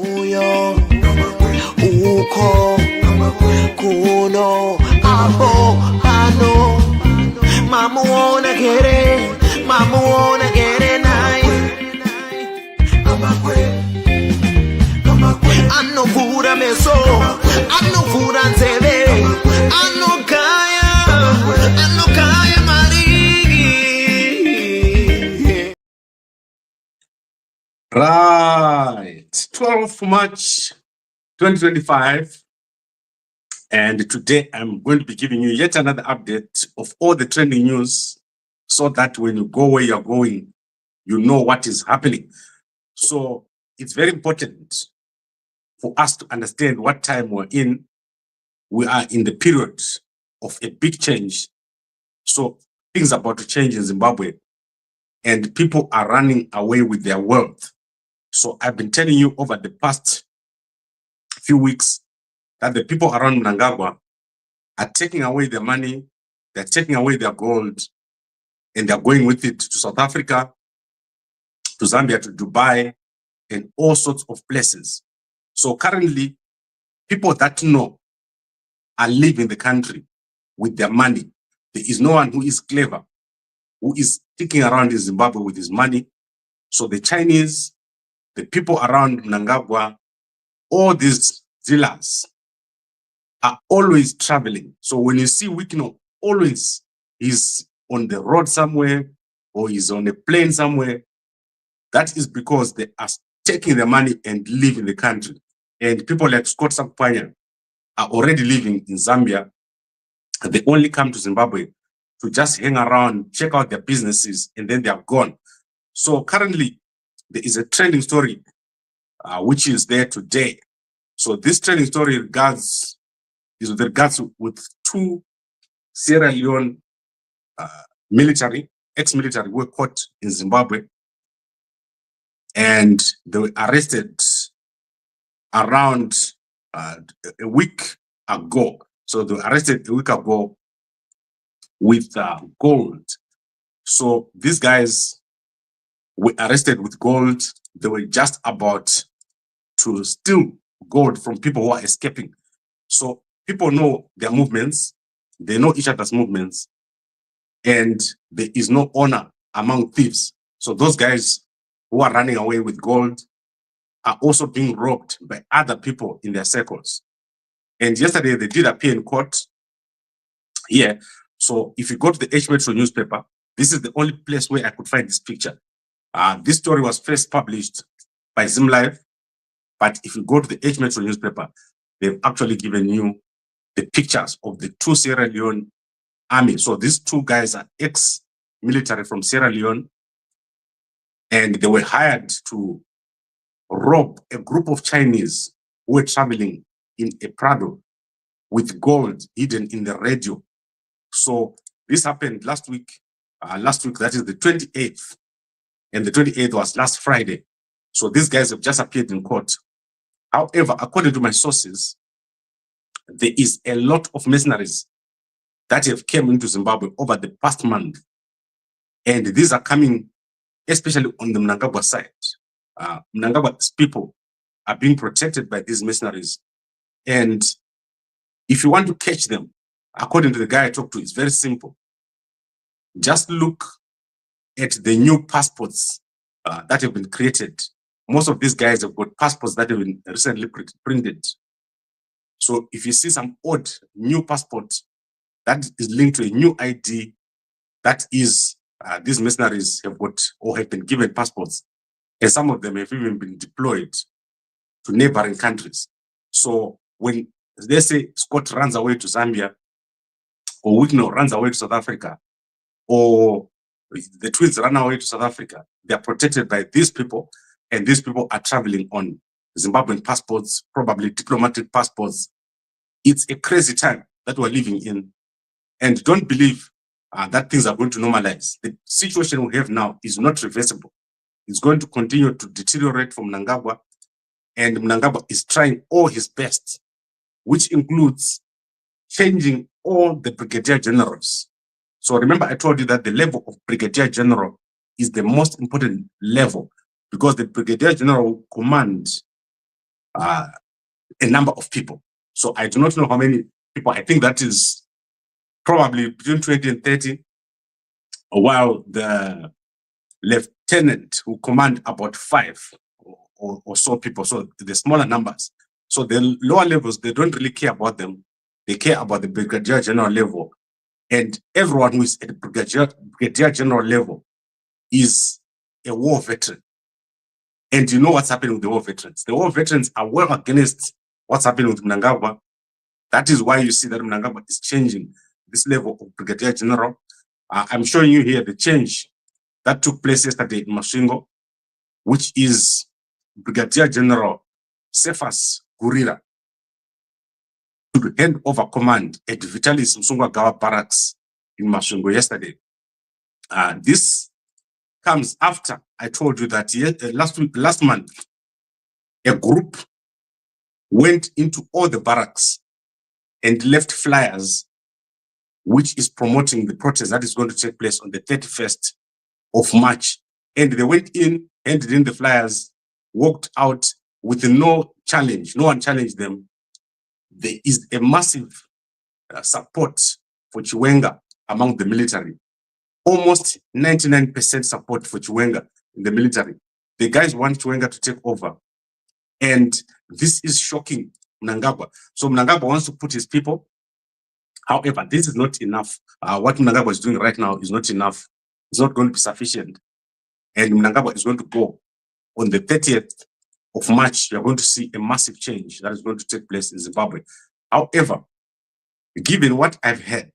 Uyo, uko, kuno, abo, ano. Mamuona kere nai. Ano kura meso, ano kura nzebe, ano kaya marigi. Right, 12th March 2025, and today I'm going to be giving you yet another update of all the trending news so that when you go where you're going, you know what is happening. So it's very important for us to understand what time we're in. We are in the period of a big change. So things are about to change in Zimbabwe, and people are running away with their wealth. So I've been telling you over the past few weeks that the people around Mhlanga are taking away their money, they're taking away their gold, and they're going with it to South Africa, to Zambia, to Dubai, and all sorts of places. So currently, people that know are leaving the country with their money. There is no one who is clever, who is sticking around in Zimbabwe with his money. So the Chinese, the people around Mhlanga, all these dealers are always traveling. So when you see Wikino, always is on the road somewhere or is on a plane somewhere, that is because they are taking the money and leaving the country. And people like Scott Sampanya are already living in Zambia. They only come to Zimbabwe to just hang around, check out their businesses, and then they are gone. So currently, there is a trending story which is there today. So this trending story is with regards with two Sierra Leone ex-military were caught in Zimbabwe, and they were arrested around a week ago. So they were arrested a week ago with gold. So these guys were arrested with gold. They were just about to steal gold from people who are escaping. So people know their movements, they know each other's movements, and there is no honor among thieves. So those guys who are running away with gold are also being robbed by other people in their circles. And yesterday they did appear in court here. So if you go to the H Metro newspaper, this is the only place where I could find this picture. This story was first published by ZimLive, but if you go to the H Metro newspaper, they've actually given you the pictures of the two Sierra Leone army. So these two guys are ex-military from Sierra Leone, and they were hired to rob a group of Chinese who were traveling in a Prado with gold hidden in the radio. So this happened last week. That is the 28th. And the 28th was last Friday. So these guys have just appeared in court. However, according to my sources, there is a lot of mercenaries that have come into Zimbabwe over the past month. And these are coming especially on the Mhlanga side. Mhlanga people are being protected by these mercenaries. And if you want to catch them, according to the guy I talked to, it's very simple. Just look at the new passports that have been created. Most of these guys have got passports that have been recently printed. So if you see some odd new passport that is linked to a new ID, that is these mercenaries have got or have been given passports, and some of them have even been deployed to neighboring countries. So when they say Scott runs away to Zambia, or Wigno runs away to South Africa, or the twins run away to South Africa, they are protected by these people, and these people are traveling on Zimbabwean passports, probably diplomatic passports. It's a crazy time that we're living in. And don't believe that things are going to normalize. The situation we have now is not reversible. It's going to continue to deteriorate from Mhlanga, and Mhlanga is trying all his best, which includes changing all the brigadier generals. So remember, I told you that the level of brigadier general is the most important level, because the brigadier general will command a number of people. So I do not know how many people. I think that is probably between 20 and 30, while the lieutenant who command about 5 or so people. So the smaller numbers. So the lower levels, they don't really care about them. They care about the brigadier general level. And everyone who is at the brigadier general level is a war veteran. And you know what's happening with the war veterans. The war veterans are well against what's happening with Mhlanga. That is why you see that Mhlanga is changing this level of brigadier general. I'm showing you here the change that took place yesterday in Masvingo, which is Brigadier General Cephas Gurira to hand over command at Vitalis Msungwagawa Barracks in Masvingo yesterday. This comes after I told you that last month, a group went into all the barracks and left flyers, which is promoting the protest that is going to take place on the 31st of March. And they went in, handed in the flyers, walked out with no challenge. No one challenged them. There is a massive support for Chiwenga among the military. Almost 99% support for Chiwenga in the military. The guys want Chiwenga to take over. And this is shocking Mhlanga. So Mhlanga wants to put his people. However, this is not enough. What Mhlanga is doing right now is not enough. It's not going to be sufficient. And Mhlanga is going to go on the 30th of March. You're going to see a massive change that is going to take place in Zimbabwe. However, given what I've heard,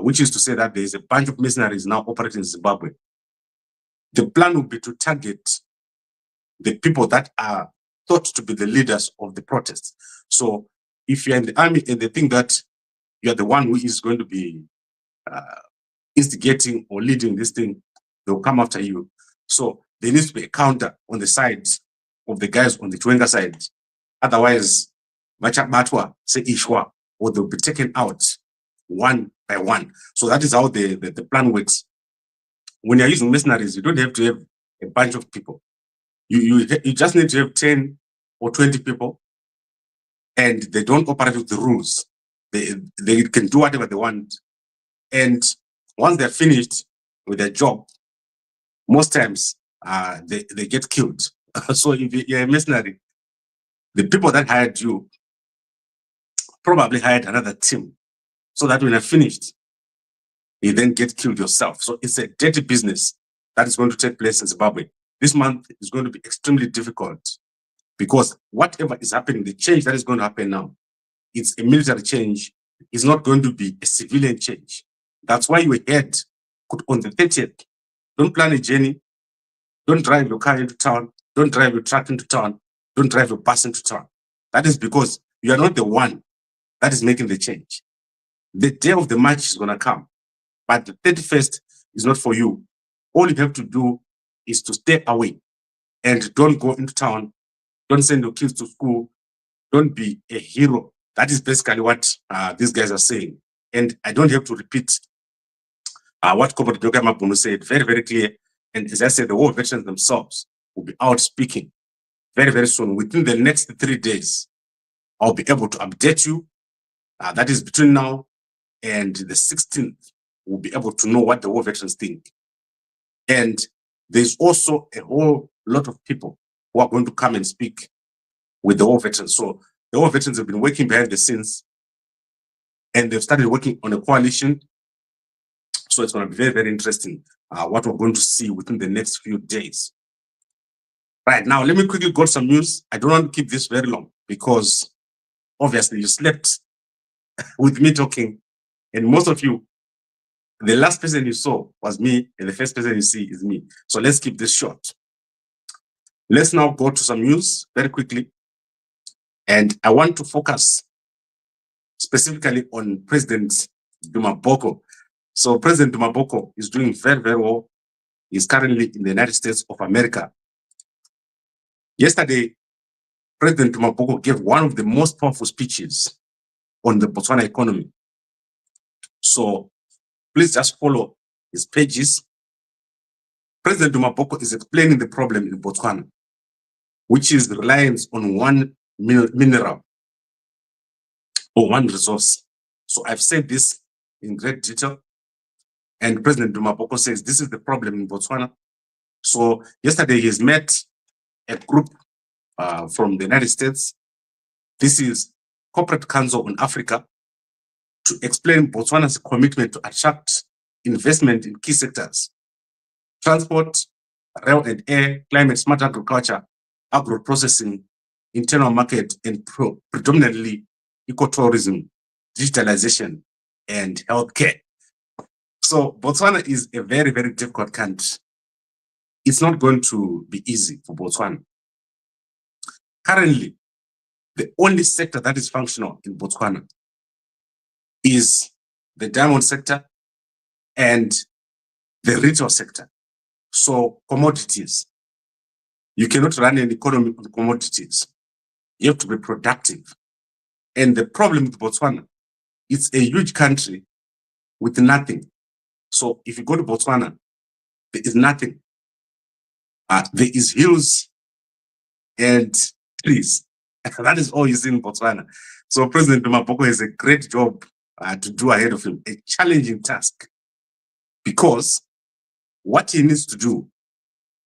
which is to say that there is a bunch of mercenaries now operating in Zimbabwe, the plan would be to target the people that are thought to be the leaders of the protests. So if you're in the army and they think that you're the one who is going to be instigating or leading this thing, they'll come after you. So there needs to be a counter on the side of the guys on the Chiwenga side. Otherwise, Machabatwa, say Ishwa, or they'll be taken out one by one. So that is how the plan works. When you're using mercenaries, you don't have to have a bunch of people. You just need to have 10 or 20 people, and they don't operate with the rules. They can do whatever they want. And once they're finished with their job, most times they get killed. So if you're a mercenary, the people that hired you probably hired another team, so that when you're finished, you then get killed yourself. So it's a dirty business that is going to take place in Zimbabwe. This month is going to be extremely difficult because whatever is happening, the change that is going to happen now, it's a military change. It's not going to be a civilian change. That's why you had on the 30th, don't plan a journey. Don't drive your car into town. Don't drive your truck into town. Don't drive your bus into town. That is because you are not the one that is making the change. The day of the march is going to come, but the 31st is not for you. All you have to do is to stay away and don't go into town. Don't send your kids to school. Don't be a hero. That is basically what these guys are saying. And I don't have to repeat what Comrade Joga Mabunu said, very, very clear. And as I said, the war veterans themselves will be out speaking very, very soon. Within the next 3 days, I'll be able to update you. That is between now and the 16th, we'll be able to know what the war veterans think. And there's also a whole lot of people who are going to come and speak with the war veterans. So the war veterans have been working behind the scenes and they've started working on a coalition. So it's going to be very, very interesting what we're going to see within the next few days. Right now, let me quickly go to some news. I don't want to keep this very long because obviously you slept with me talking, and most of you, the last person you saw was me, and the first person you see is me. So let's keep this short. Let's now go to some news very quickly. And I want to focus specifically on President Duma Boko. So President Duma Boko is doing very, very well. He's currently in the United States of America. Yesterday, President Duma Boko gave one of the most powerful speeches on the Botswana economy. So please just follow his pages. President Duma Boko is explaining the problem in Botswana, which is the reliance on one mineral or one resource. So I've said this in great detail. And President Duma Boko says this is the problem in Botswana. So yesterday he's met a group from the United States. This is Corporate Council on Africa, to explain Botswana's commitment to attract investment in key sectors: transport, rail and air, climate smart agriculture, agro-processing, internal market, and predominantly ecotourism, digitalization, and healthcare. So Botswana is a very, very difficult country. It's not going to be easy for Botswana. Currently, the only sector that is functional in Botswana is the diamond sector and the retail sector. So commodities. You cannot run an economy on commodities. You have to be productive. And the problem with Botswana, it's a huge country with nothing. So if you go to Botswana, there is nothing. There is hills and trees. That is all you see in Botswana. So President Duma Boko has a great job to do ahead of him, a challenging task, because what he needs to do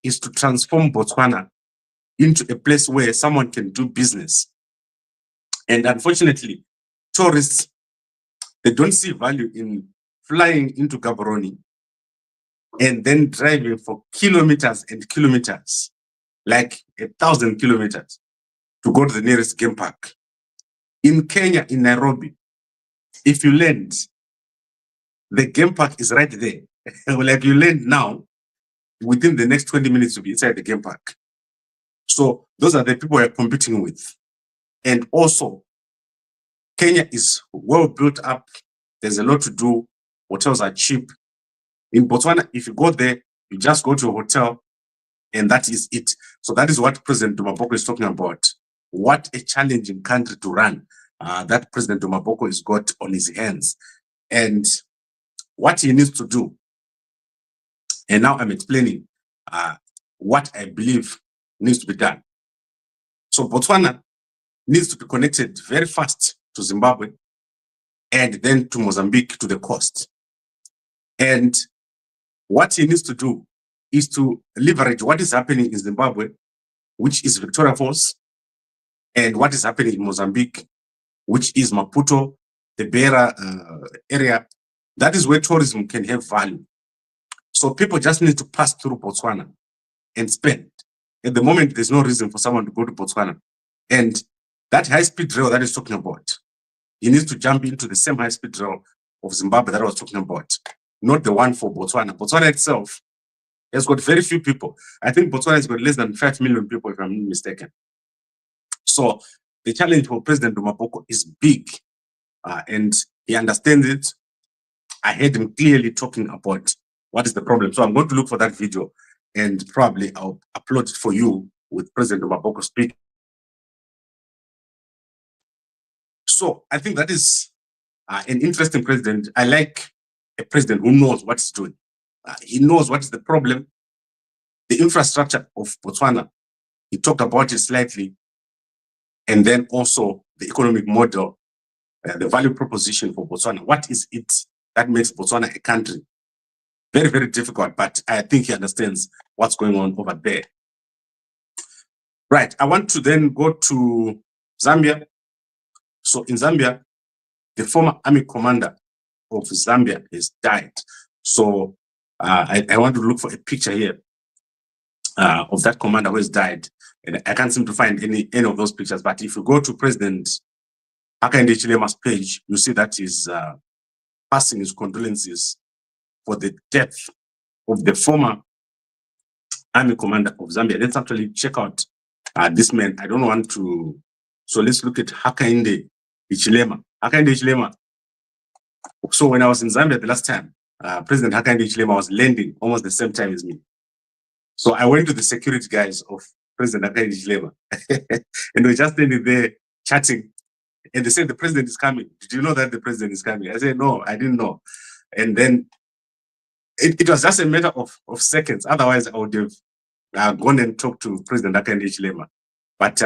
is to transform Botswana into a place where someone can do business. And unfortunately, tourists, they don't see value in flying into Gaborone and then driving for kilometers and kilometers, like 1,000 kilometers, to go to the nearest game park. In Kenya, in Nairobi, if you land, the game park is right there. Like you land now, within the next 20 minutes you'll be inside the game park. So those are the people we're competing with. And also, Kenya is well built up. There's a lot to do. Hotels are cheap. In Botswana, if you go there, you just go to a hotel and that is it. So that is what President Duma Boko is talking about. What a challenging country to run that President Duma Boko has got on his hands. And what he needs to do. And now I'm explaining what I believe needs to be done. So Botswana needs to be connected very fast to Zimbabwe and then to Mozambique, to the coast. And what he needs to do is to leverage what is happening in Zimbabwe, which is Victoria Falls, and what is happening in Mozambique, which is Maputo, the Beira area. That is where tourism can have value. So people just need to pass through Botswana and spend. At the moment, there's no reason for someone to go to Botswana. And that high-speed rail that he's talking about, he needs to jump into the same high-speed rail of Zimbabwe that I was talking about, not the one for Botswana. Botswana itself has got very few people. I think Botswana has got less than 5 million people, if I'm not mistaken. So the challenge for President Duma Boko is big, and he understands it. I heard him clearly talking about what is the problem. So I'm going to look for that video and probably I'll upload it for you with President Duma Boko speaking. So I think that is an interesting president. I like a president who knows what he's doing. He knows what is the problem. The infrastructure of Botswana, he talked about it slightly. And then also the economic model, the value proposition for Botswana. What is it that makes Botswana a country? Very, very difficult, but I think he understands what's going on over there. Right, I want to then go to Zambia. So in Zambia, the former army commander of Zambia has died. So I want to look for a picture here of that commander who has died. And I can't seem to find any of those pictures. But if you go to President Hakainde Hichilema's page, you see that he's passing his condolences for the death of the former army commander of Zambia. Let's actually check out this man. I don't want to. So let's look at Hakainde Hichilema. Hakainde Hichilema. So when I was in Zambia the last time, President Hakainde Hichilema was landing almost the same time as me. So I went to the security guys of President Hakainde Hichilema and we're just standing there chatting. And they said, the president is coming. Did you know that the president is coming? I said, no, I didn't know. And then it was just a matter of seconds. Otherwise, I would have gone and talked to President Hakainde Hichilema. But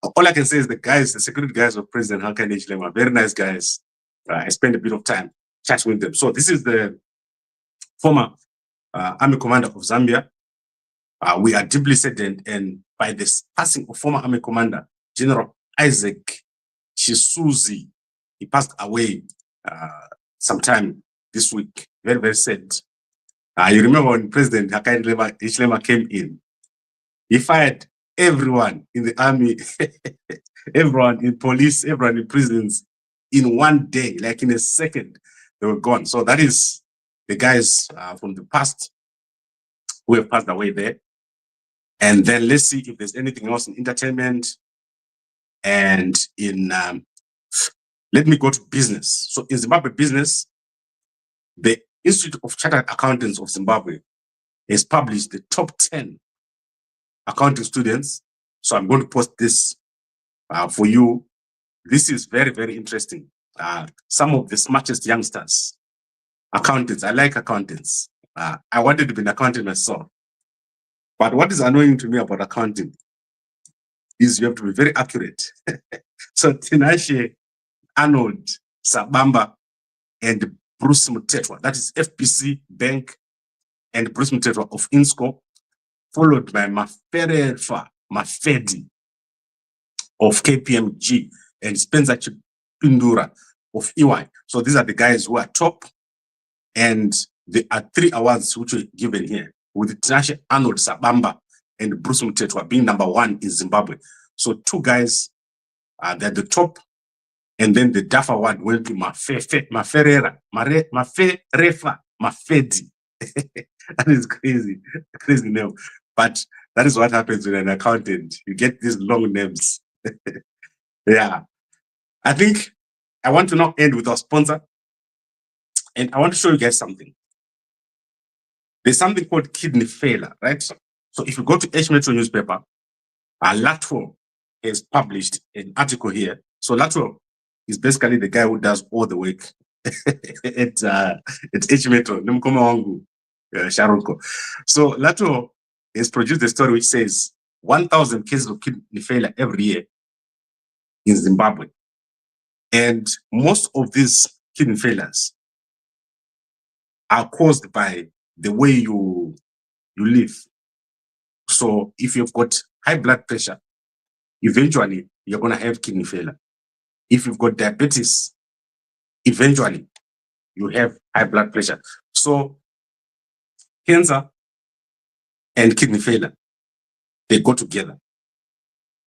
All I can say is the guys, the security guys of President Hakainde Hichilema are very nice guys. I spent a bit of time chatting with them. So this is the former army commander of Zambia. We are deeply saddened, and by the passing of former army commander, General Isaac Chisuzi, he passed away sometime this week. Very, very sad. You remember when President Hakainde Hichilema came in, he fired everyone in the army, everyone in police, everyone in prisons in one day, like in a second, they were gone. So that is the guys from the past who have passed away there. And then let's see if there's anything else in entertainment and in, let me go to business. So in Zimbabwe business, the Institute of Chartered Accountants of Zimbabwe has published the top 10 accounting students. So I'm going to post this for you. This is very, very interesting. Some of the smartest youngsters, accountants. I like accountants. I wanted to be an accountant myself. But what is annoying to me about accounting is you have to be very accurate. So Tinashe, Arnold, Sabamba, and Bruce Mutetwa, that is FPC Bank and Bruce Mutetwa of INSCO, followed by Mafedi of KPMG and Spencer Chipindura of EY. So these are the guys who are top, and there are 3 awards which were given here, with Tinashe, Arnold, Sabamba, and Bruce Mutetwa being number 1 in Zimbabwe. So 2 guys, they're the top, and then the DAF award went to Mafedi. That is crazy, crazy name. But that is what happens with an accountant. You get these long names. Yeah. I think I want to now end with our sponsor. And I want to show you guys something. There's something called kidney failure, right? So if you go to H Metro newspaper, Latro has published an article here. So Latro is basically the guy who does all the work at H Metro. So Latro has produced a story which says 1,000 cases of kidney failure every year in Zimbabwe. And most of these kidney failures are caused by the way you live. So if you've got high blood pressure, eventually you're going to have kidney failure. If you've got diabetes, eventually you have high blood pressure. So cancer and kidney failure, they go together.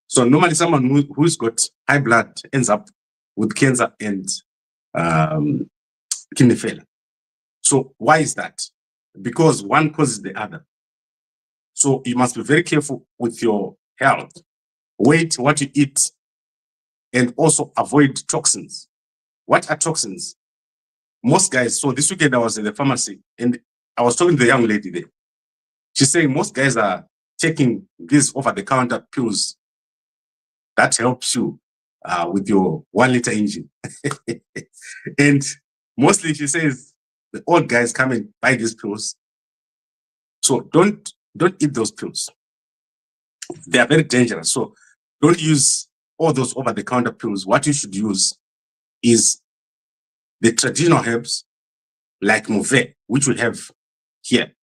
So normally someone who's got high blood ends up with cancer and kidney failure. So why is that? Because one causes the other. So you must be very careful with your health. Weight, what you eat, and also avoid toxins. What are toxins? Most guys, so this weekend I was in the pharmacy and I was talking to the young lady there. She's saying most guys are taking these over-the-counter pills that helps you with your 1-liter engine. And mostly she says the old guys come and buy these pills. So don't eat those pills. They are very dangerous. So don't use all those over-the-counter pills. What you should use is the traditional herbs like Move, which we have here.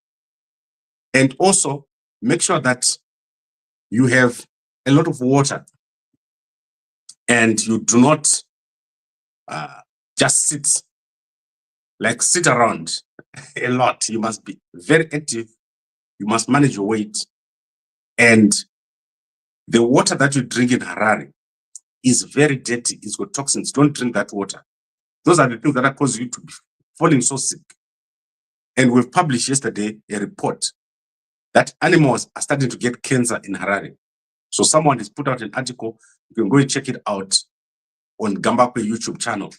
And also make sure that you have a lot of water and you do not just sit around a lot. You must be very active. You must manage your weight. And the water that you drink in Harare is very dirty. It's got toxins. Don't drink that water. Those are the things that are causing you to be falling so sick. And we've published yesterday a report that animals are starting to get cancer in Harare. So someone has put out an article. You can go and check it out on Gambakwe YouTube channel.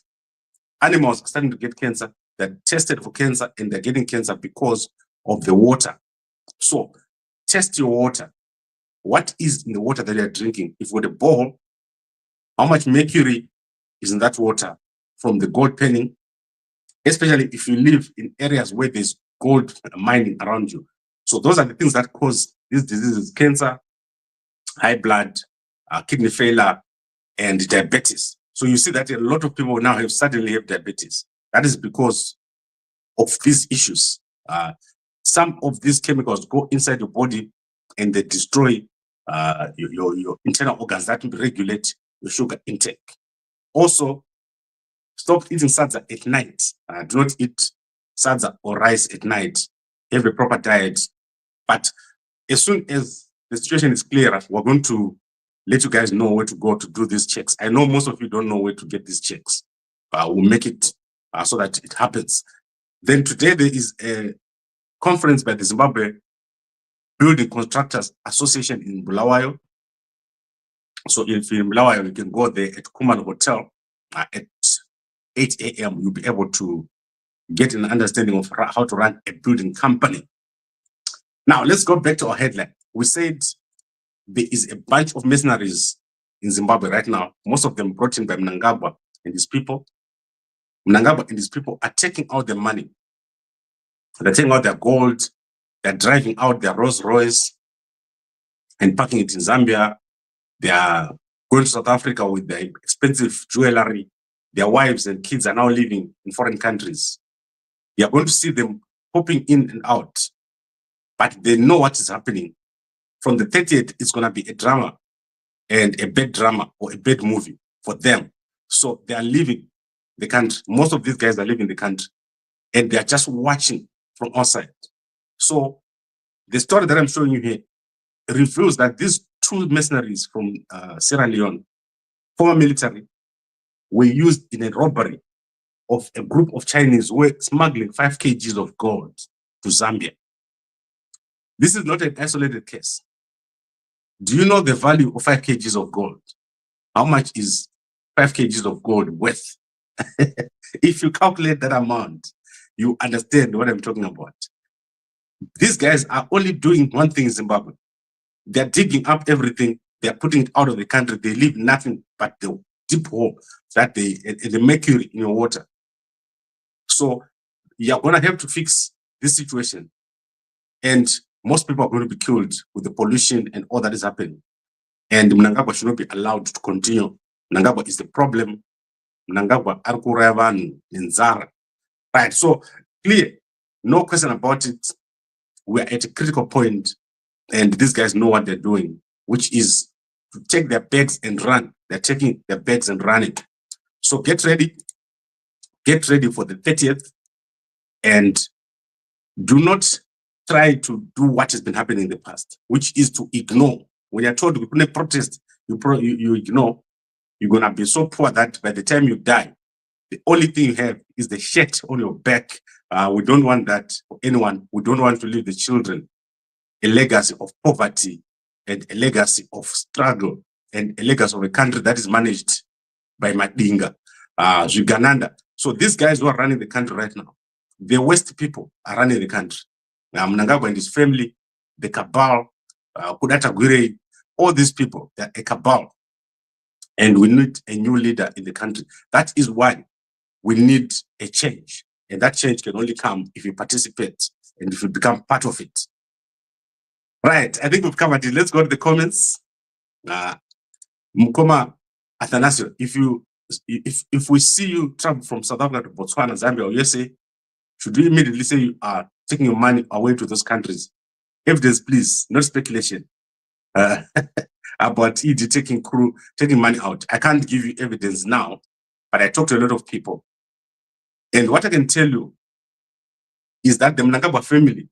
Animals are starting to get cancer. They're tested for cancer and they're getting cancer because of the water. So test your water. What is in the water that you're drinking? If you've got a bowl, how much mercury is in that water from the gold panning, especially if you live in areas where there's gold mining around you. So those are the things that cause these diseases: cancer, high blood kidney failure, and diabetes. So you see that a lot of people now suddenly have diabetes. That is because of these issues. Some of these chemicals go inside your body and they destroy your internal organs that regulate your sugar intake. Also, stop eating sadza at night. Do not eat sadza or rice at night. Have a proper diet. But as soon as the situation is clear, we're going to let you guys know where to go to do these checks. I know most of you don't know where to get these checks. We'll make it so that it happens. Then today there is a conference by the Zimbabwe Building Contractors Association in Bulawayo. So if you're in Bulawayo, you can go there at Kuman Hotel at 8 a.m. You'll be able to get an understanding of how to run a building company. Now, let's go back to our headline. We said there is a bunch of mercenaries in Zimbabwe right now, most of them brought in by Mhlanga and his people. Mhlanga and his people are taking out their money. They're taking out their gold. They're driving out their Rolls Royce and parking it in Zambia. They are going to South Africa with their expensive jewelry. Their wives and kids are now living in foreign countries. You are going to see them popping in and out, but they know what is happening. From the 30th, it's going to be a drama and a bad drama or a bad movie for them. So they are leaving the country. Most of these guys are leaving the country and they are just watching from outside. So the story that I'm showing you here reveals that these two mercenaries from Sierra Leone, former military, were used in a robbery of a group of Chinese who were smuggling 5 kgs of gold to Zambia. This is not an isolated case. Do you know the value of 5 kgs of gold? How much is 5 kgs of gold worth? If you calculate that amount, you understand what I'm talking about. These guys are only doing one thing in Zimbabwe. They're digging up everything. They're putting it out of the country. They leave nothing but the deep hole that the mercury in your water. So you're going to have to fix this situation. And most people are going to be killed with the pollution and all that is happening. And Mhlanga should not be allowed to continue. Mhlanga is the problem. Mhlanga Arkuravan in Zara. Right. So clear, no question about it. We're at a critical point, and these guys know what they're doing, which is to take their bags and run. They're taking their bags and running. So get ready. Get ready for the 30th, and do not try to do what has been happening in the past, which is to ignore. When you're told we're going to protest, you ignore. You're going to be so poor that by the time you die, the only thing you have is the shirt on your back. We don't want that for anyone. We don't want to leave the children a legacy of poverty and a legacy of struggle and a legacy of a country that is managed by Madinga, Zhugananda. So these guys who are running the country right now, the West people are running the country. Mhlanga and his family, the cabal, Kudata Gwire, all these people, they're a cabal. And we need a new leader in the country. That is why we need a change. And that change can only come if you participate and if you become part of it. Right, I think we've covered it. Let's go to the comments. Mkoma Athanasio, if we see you travel from South Africa to Botswana, Zambia, or USA, should we immediately say you are taking your money away to those countries? Evidence, please, not speculation. About ED taking money out. I can't give you evidence now, but I talked to a lot of people. And what I can tell you is that the Mhlanga family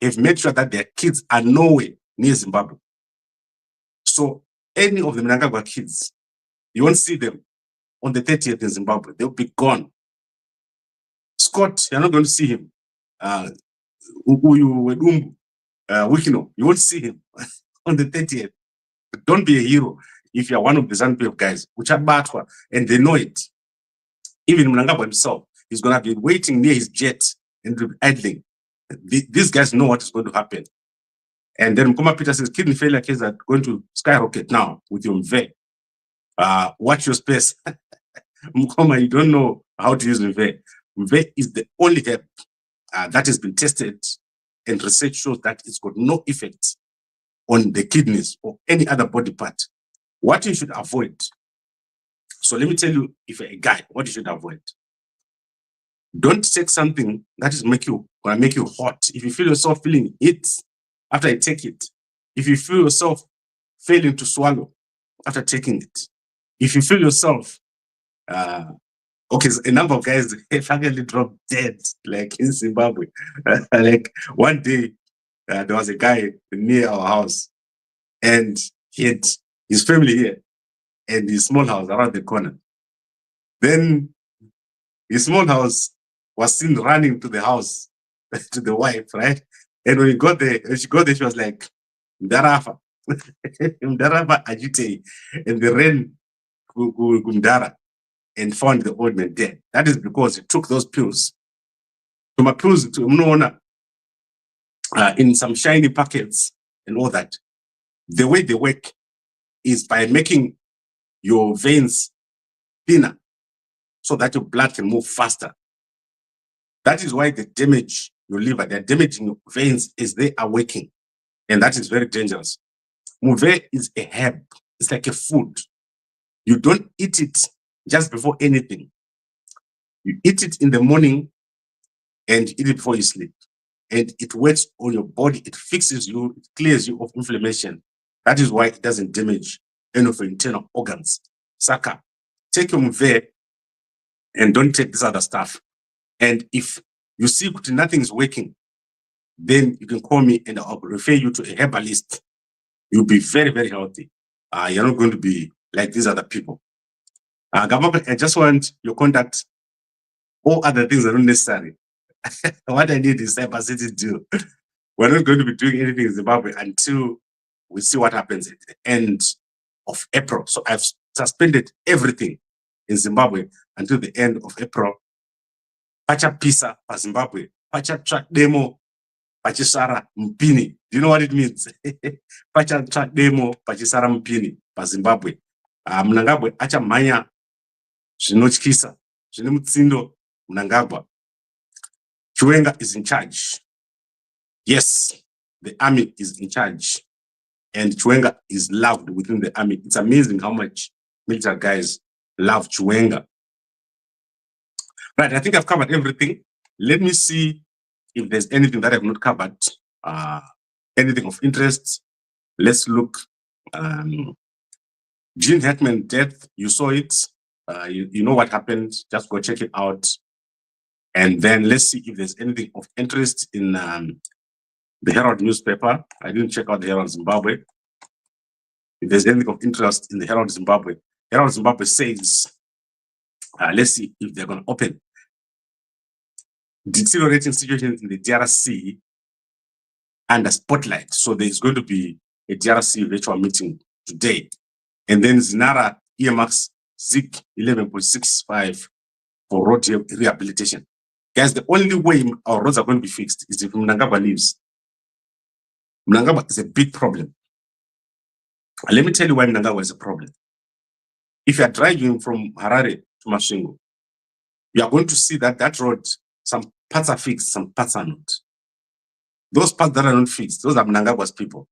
have made sure that their kids are nowhere near Zimbabwe. So any of the Mhlanga kids, you won't see them on the 30th in Zimbabwe. They'll be gone. Scott, you're not going to see him. Wikino, you won't see him on the 30th. Don't be a hero if you're one of the ZANU-PF guys, which are Batwa, and they know it. Even Mhlanga himself is going to be waiting near his jet and idling. These guys know what is going to happen. And then Mkoma Peter says, kidney failure cases are going to skyrocket now with your Mve. Watch your space. Mkoma, you don't know how to use Mve. Mve is the only herb that has been tested, and research shows that it's got no effect on the kidneys or any other body part. What you should avoid. So let me tell you, if you're a guy, what you should avoid. Don't take something that is gonna make you hot. If you feel yourself feeling it after you take it, if you feel yourself failing to swallow after taking it, if you feel yourself, okay, so a number of guys finally dropped dead, like in Zimbabwe. Like one day, there was a guy near our house, and he had his family here, and his small house around the corner. Then his small house was seen running to the house, to the wife, right? And when she got there, she was like, Mdarafa, Mdarafa Ajite. And they ran to Gundara and found the old man dead. That is because he took those pills. So my pills to Mnona in some shiny packets and all that. The way they work is by making your veins thinner so that your blood can move faster. That is why they damage your liver. They're damaging your veins as they are working. And that is very dangerous. Mouve is a herb. It's like a food. You don't eat it just before anything. You eat it in the morning and eat it before you sleep. And it works on your body. It fixes you. It clears you of inflammation. That is why it doesn't damage any of your internal organs. Saka, take your Mouve and don't take this other stuff. And if you see nothing is working, then you can call me and I'll refer you to a herbalist. You'll be very, very healthy. You're not going to be like these other people. Gababa, I just want your contact. All other things are not necessary. What I need is capacity to do. We're not going to be doing anything in Zimbabwe until we see what happens at the end of April. So I've suspended everything in Zimbabwe until the end of April. Pacha Pisa for Zimbabwe. Pacha track demo. Pachisara Mpini. Do you know what it means? Pacha track demo. Pachisara Mpini for Zimbabwe. Mhlanga acha manya zvinotyisa zvine mutsindo Mhlanga. Chiwenga is in charge. Yes, the army is in charge. And Chiwenga is loved within the army. It's amazing how much military guys love Chiwenga. Right, I think I've covered everything. Let me see if there's anything that I've not covered. Anything of interest. Let's look. Gene Hackman death, you saw it. You know what happened. Just go check it out. And then let's see if there's anything of interest in the Herald newspaper. I didn't check out the Herald Zimbabwe. If there's anything of interest in the Herald Zimbabwe says, let's see if they're going to open. Deteriorating situation in the DRC under spotlight. So there's going to be a DRC virtual meeting today. And then Zinara earmarks ZIC 11.65 for road rehabilitation. Guys, the only way our roads are going to be fixed is if Mhlanga leaves. Mhlanga is a big problem. Let me tell you why Mhlanga is a problem. If you are driving from Harare to Masvingo, you are going to see that that road, some parts are fixed, some parts are not. Those parts that are not fixed, those are Mhlanga people.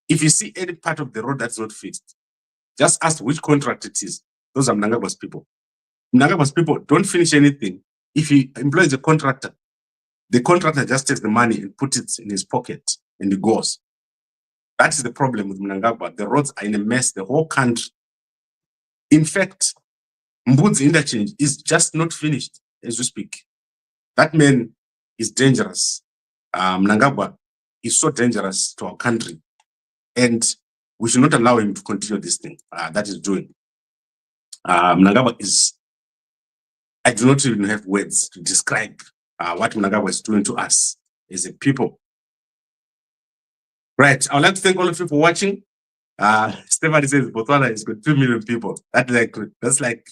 If you see any part of the road that's not fixed, just ask which contract it is. Those are Mhlanga people. Mhlanga people don't finish anything. If he employs a contractor, the contractor just takes the money and puts it in his pocket and he goes. That is the problem with Mhlanga. The roads are in a mess, the whole country. In fact, Mbudzi interchange is just not finished as we speak. That man is dangerous. Mhlanga is so dangerous to our country. And we should not allow him to continue this thing that he's doing. Mhlanga is, I do not even have words to describe what Mhlanga is doing to us as a people. Right, I would like to thank all of you for watching. Stephanie says Botswana has got 2 million people. That's like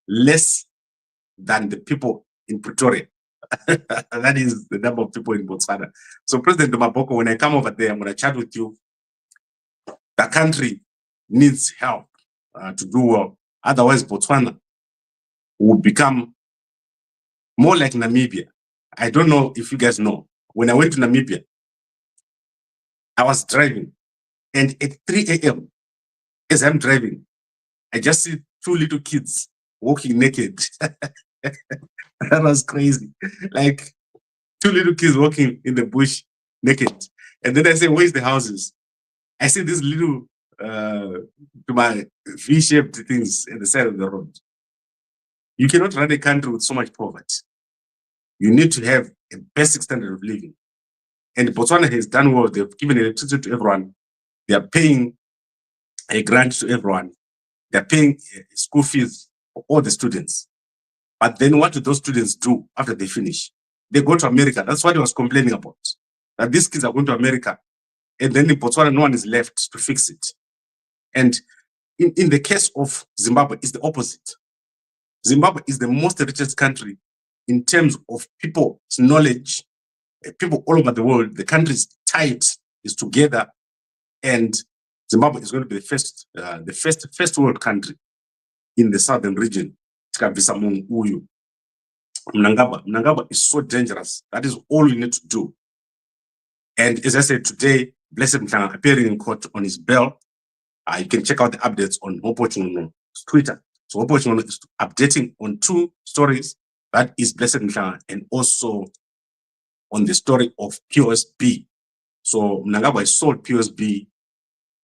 less than the people in Pretoria. That is the number of people in Botswana. So President Duma Boko, when I come over there, I'm going to chat with you. The country needs help to do well. Otherwise, Botswana will become more like Namibia. I don't know if you guys know. When I went to Namibia, I was driving, and at 3 a.m., as I'm driving, I just see two little kids walking naked. That was crazy. Like two little kids walking in the bush naked. And then I say, where's the houses? I see these little to my V-shaped things at the side of the road. You cannot run a country with so much poverty. You need to have a basic standard of living. And Botswana has done well. They've given electricity to everyone. They are paying a grant to everyone. They're paying school fees for all the students. But then what do those students do after they finish? They go to America. That's what he was complaining about. That these kids are going to America. And then in Botswana, no one is left to fix it. And in the case of Zimbabwe, it's the opposite. Zimbabwe is the most richest country in terms of people's knowledge. People all over the world, the country is tight, is together, and Zimbabwe is going to be the first world country in the southern region. Mhlanga is so dangerous. That is all you need to do. And as I said today, Blessed Mhlanga appearing in court on his bail. You can check out the updates on Hopochino's Twitter. So Hopochino is updating on two stories. That is Blessed Mhlanga and also on the story of POSB. So Mhlanga has sold POSB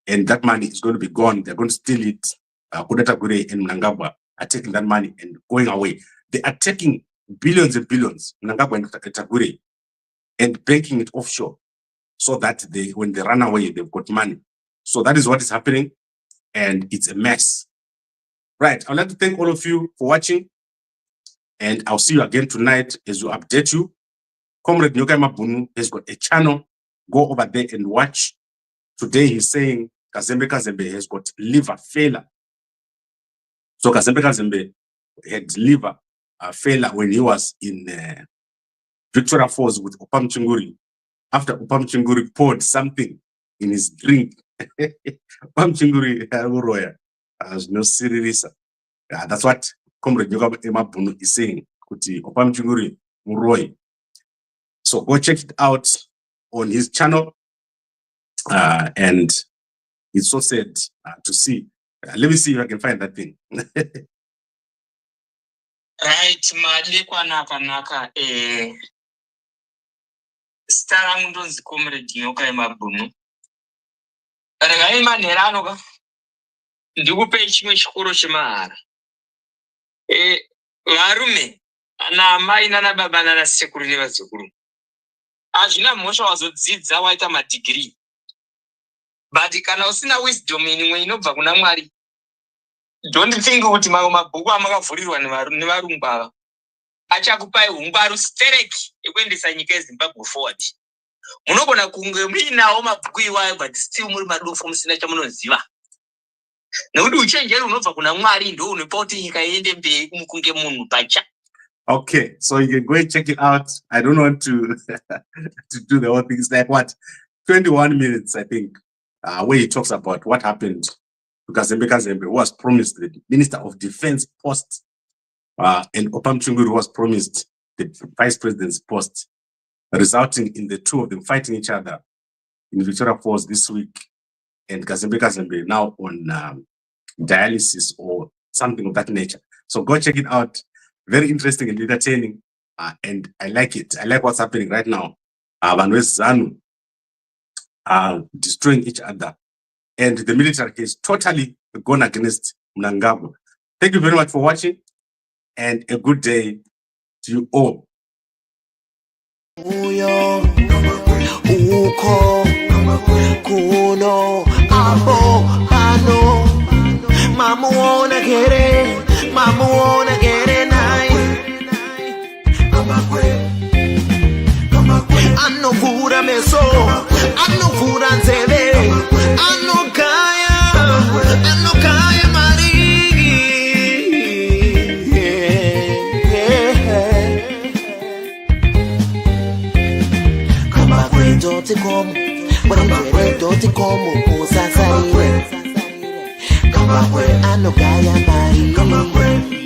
and that money is going to be gone. They're going to steal it. Kudeta Gure and Mhlanga are taking that money and going away. They are taking billions and billions, Mhlanga and Tagure, and banking it offshore so that when they run away, they've got money. So that is what is happening, and it's a mess. Right, I'd like to thank all of you for watching, and I'll see you again tonight as we update you. Comrade Nyokai Mabunu has got a channel. Go over there and watch. Today he's saying Kazembe has got liver failure. So Kazembe had liver failure when he was in Victoria Falls with Opam Chinguri. After Opam Chinguri poured something in his drink, Opam Chinguri has no serious. That's what Comrade Nyokai Mabunu is saying. Kuti Opam Chinguri Muroi. So go check it out on his channel, and it's so sad to see. Let me see if I can find that thing. Right, madikwa naka starang ndonzi Comrade Nyokai Mabunu. Regai manerano ka ndikupe chimwe chikuru chimahara. Varume ana amai nana baba nana sekuru nevazukuru. Azvina mhosva wazodzidza waita madegree. But kana usina wisdom imwe inobva kuna Mwari, don't think kuti mabhuku amakavhurirwa nevarungu ava achakupai hungwaru stereki yekuendesa nyika yeZimbabwe forward. Munogona kunge muinawo mabhuku iwayo but still muri madufu musina chamunoziva. Nekuti uchenjeri unobva kuna Mwari ndo unopa kuti nyika iende mberi kunge munhu pacha. Okay, so you can go and check it out. I don't want to to do the whole thing. It's like what 21 minutes, I think, where he talks about what happened to Kazembe, who was promised the Minister of Defense post, and Opam Chinguri was promised the Vice President's post, resulting in the two of them fighting each other in Victoria Falls this week, and Kazembe now on dialysis or something of that nature. So go check it out. Very interesting and entertaining, and I like it. I like what's happening right now. Vanwes Zanu are destroying each other, and the military is totally gone against Mhlanga. Thank you very much for watching, and a good day to you all. Uyo, uko, kuno, abo, ano, mamuona kere nai. Ano kura meso, ano kura nzebe, ano kaya marigi. Kama kwe doti komu, wale doti komu usasaire. Kama kwe ano kaya marigi.